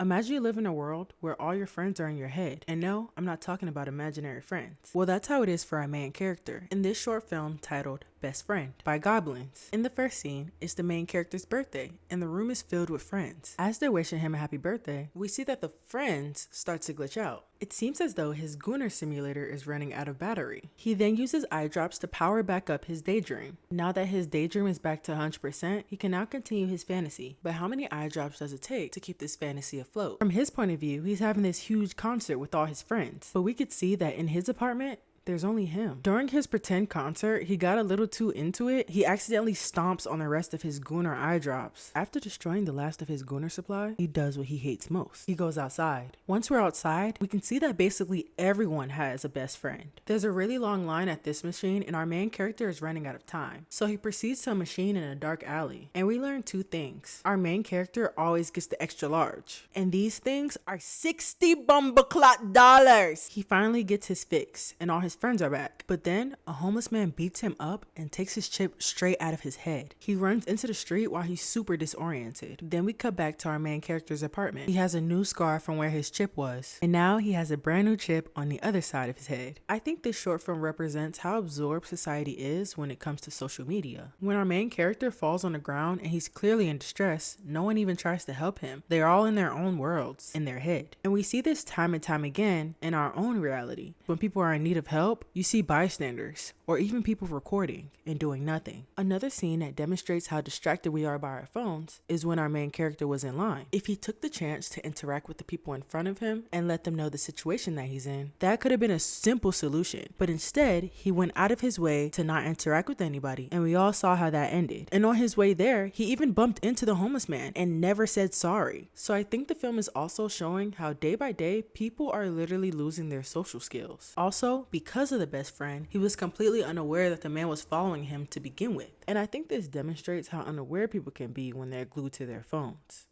Imagine you live in a world where all your friends are in your head. And no, I'm not talking about imaginary friends. Well, that's how it is for our main character in this short film titled Best Friend by Goblins. In the first scene, it's the main character's birthday, and the room is filled with friends. As they're wishing him a happy birthday, we see that the friends start to glitch out. It seems as though his Gunnar simulator is running out of battery. He then uses eye drops to power back up his daydream. Now that his daydream is back to 100%, he can now continue his fantasy. But how many eye drops does it take to keep this fantasy afloat? From his point of view, he's having this huge concert with all his friends. But we could see that in his apartment, there's only him. During his pretend concert, he got a little too into it. He accidentally stomps on the rest of his Gunnar eye drops. After destroying the last of his Gunnar supply, he does what he hates most. He goes outside. Once we're outside, we can see that basically everyone has a best friend. There's a really long line at this machine and our main character is running out of time. So he proceeds to a machine in a dark alley. And we learn two things. Our main character always gets the extra large. And these things are 60 bumbleclot dollars. He finally gets his fix and all his friends are back. But then a homeless man beats him up and takes his chip straight out of his head. He runs into the street while he's super disoriented. Then we cut back to our main character's apartment. He has a new scar from where his chip was. And now he has a brand new chip on the other side of his head. I think this short film represents how absorbed society is when it comes to social media. When our main character falls on the ground and he's clearly in distress, no one even tries to help him. They're all in their own worlds, in their head. And we see this time and time again in our own reality. When people are in need of help, you see bystanders or even people recording and doing nothing. Another scene that demonstrates how distracted we are by our phones is when our main character was in line. If he took the chance to interact with the people in front of him and let them know the situation that he's in, that could have been a simple solution. But instead, he went out of his way to not interact with anybody, and we all saw how that ended. And on his way there, he even bumped into the homeless man and never said sorry. So I think the film is also showing how day by day, people are literally losing their social skills. Also, because of the best friend, he was completely unaware that the man was following him to begin with. And I think this demonstrates how unaware people can be when they're glued to their phones.